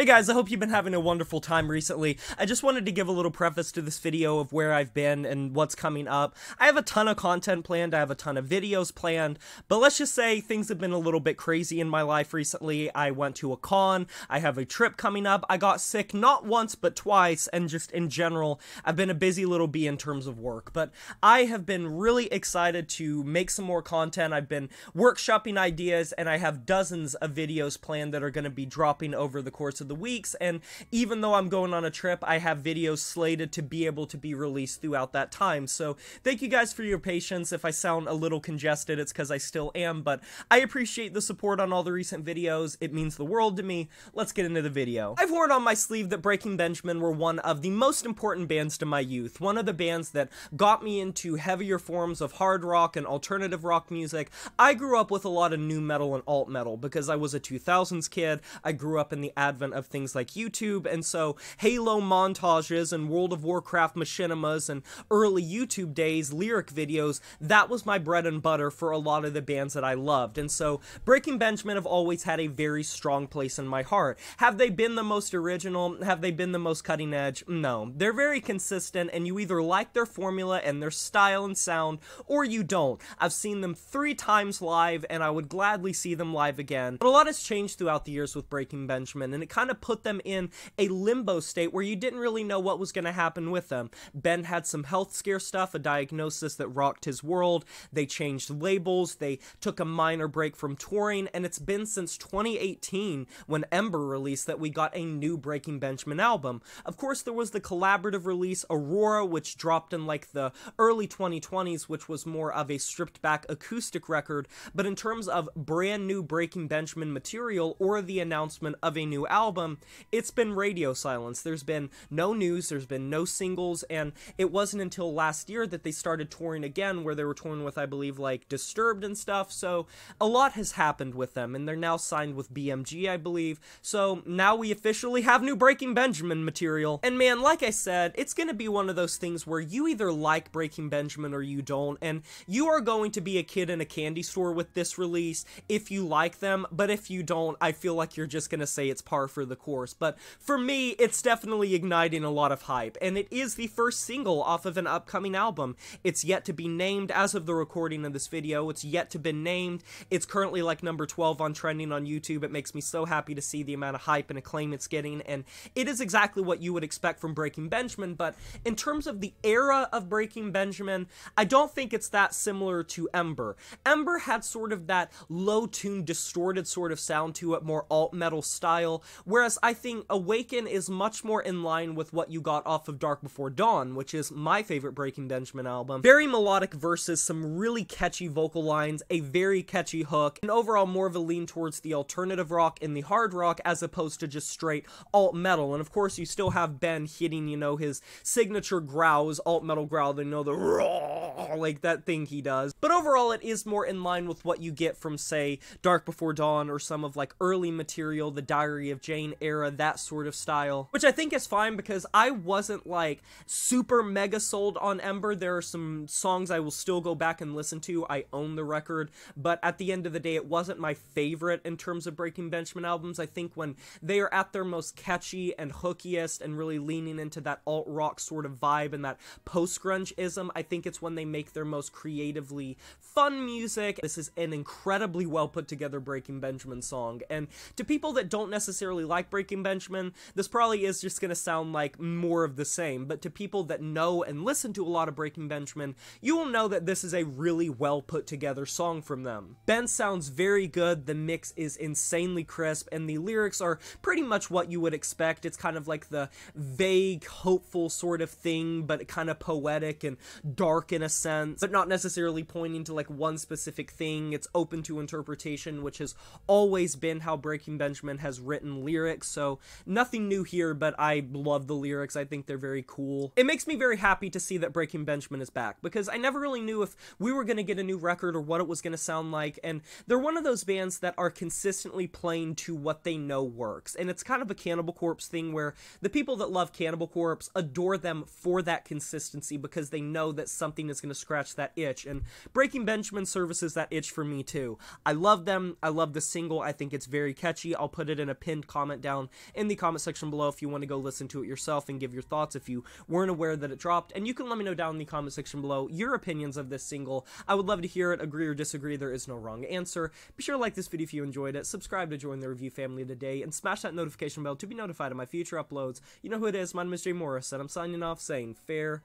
Hey guys, I hope you've been having a wonderful time recently. I just wanted to give a little preface to this video of where I've been and what's coming up. I have a ton of content planned, I have a ton of videos planned, but let's just say things have been a little bit crazy in my life recently. I went to a con, I have a trip coming up, I got sick not once but twice, and just in general, I've been a busy little bee in terms of work. But I have been really excited to make some more content. I've been workshopping ideas, and I have dozens of videos planned that are going to be dropping over the course of the weeks, and even though I'm going on a trip, I have videos slated to be able to be released throughout that time. So thank you guys for your patience. If I sound a little congested, it's because I still am, but I appreciate the support on all the recent videos. It means the world to me. Let's get into the video. I've worn on my sleeve that Breaking Benjamin were one of the most important bands to my youth, one of the bands that got me into heavier forms of hard rock and alternative rock music. I grew up with a lot of nu metal and alt metal because I was a 2000s kid. I grew up in the advent of things like YouTube, and so Halo montages and World of Warcraft machinimas and early YouTube days, lyric videos, that was my bread and butter for a lot of the bands that I loved. And so Breaking Benjamin have always had a very strong place in my heart. Have they been the most original? Have they been the most cutting edge? No. They're very consistent, and you either like their formula and their style and sound, or you don't. I've seen them 3 times live, and I would gladly see them live again. But a lot has changed throughout the years with Breaking Benjamin, and it kind of put them in a limbo state where you didn't really know what was going to happen with them. Ben had some health scare stuff, a diagnosis that rocked his world. They changed labels, they took a minor break from touring, and it's been since 2018 when Ember released that we got a new Breaking Benjamin album. Of course, there was the collaborative release Aurora, which dropped in like the early 2020s, which was more of a stripped back acoustic record, but in terms of brand new Breaking Benjamin material or the announcement of a new album, it's been radio silence. There's been no news, there's been no singles, and it wasn't until last year that they started touring again, where they were touring with, I believe, like Disturbed and stuff. So a lot has happened with them, and they're now signed with BMG, I believe. So now we officially have new Breaking Benjamin material. And man, like I said, it's gonna be one of those things where you either like Breaking Benjamin or you don't, and you are going to be a kid in a candy store with this release if you like them, but if you don't, I feel like you're just gonna say it's par for the course. But for me, it's definitely igniting a lot of hype, and it is the first single off of an upcoming album. It's yet to be named as of the recording of this video. It's yet to be named. It's currently like number 12 on trending on YouTube. It makes me so happy to see the amount of hype and acclaim it's getting, and it is exactly what you would expect from Breaking Benjamin. But in terms of the era of Breaking Benjamin, I don't think it's that similar to Ember. Ember had sort of that low-tuned, distorted sort of sound to it, more alt-metal style, whereas I think Awaken is much more in line with what you got off of Dark Before Dawn, which is my favorite Breaking Benjamin album. Very melodic verses, some really catchy vocal lines, a very catchy hook, and overall more of a lean towards the alternative rock and the hard rock as opposed to just straight alt-metal. And of course you still have Ben hitting, you know, his signature growls, alt-metal growl, you know, the raw, like that thing he does. But overall it is more in line with what you get from, say, Dark Before Dawn or some of like early material, the Diary of Jane era, that sort of style, which I think is fine because I wasn't like super mega sold on Ember. There are some songs I will still go back and listen to. I own the record, but at the end of the day, it wasn't my favorite in terms of Breaking Benjamin albums. I think when they are at their most catchy and hookiest and really leaning into that alt rock sort of vibe and that post-grunge-ism, I think it's when they make their most creatively fun music. This is an incredibly well put together Breaking Benjamin song, and to people that don't necessarily like Breaking Benjamin, this probably is just gonna sound like more of the same, but to people that know and listen to a lot of Breaking Benjamin, you will know that this is a really well put together song from them. Ben sounds very good, the mix is insanely crisp, and the lyrics are pretty much what you would expect. It's kind of like the vague, hopeful sort of thing, but kind of poetic and dark in a sense, but not necessarily pointing to like one specific thing. It's open to interpretation, which has always been how Breaking Benjamin has written lyrics, so nothing new here, but I love the lyrics. I think they're very cool. It makes me very happy to see that Breaking Benjamin is back, because I never really knew if we were going to get a new record or what it was going to sound like, and they're one of those bands that are consistently playing to what they know works, and it's kind of a Cannibal Corpse thing where the people that love Cannibal Corpse adore them for that consistency because they know that something is going to scratch that itch, and Breaking Benjamin services that itch for me too. I love them. I love the single. I think it's very catchy. I'll put it in a pinned comment comment down in the comment section below if you want to go listen to it yourself and give your thoughts if you weren't aware that it dropped, and you can let me know down in the comment section below your opinions of this single. I would love to hear it. Agree or disagree, there is no wrong answer. Be sure to like this video if you enjoyed it, subscribe to join the review family today, and smash that notification bell to be notified of my future uploads. You know who it is, my name is Jay Morris, and I'm signing off saying farewell.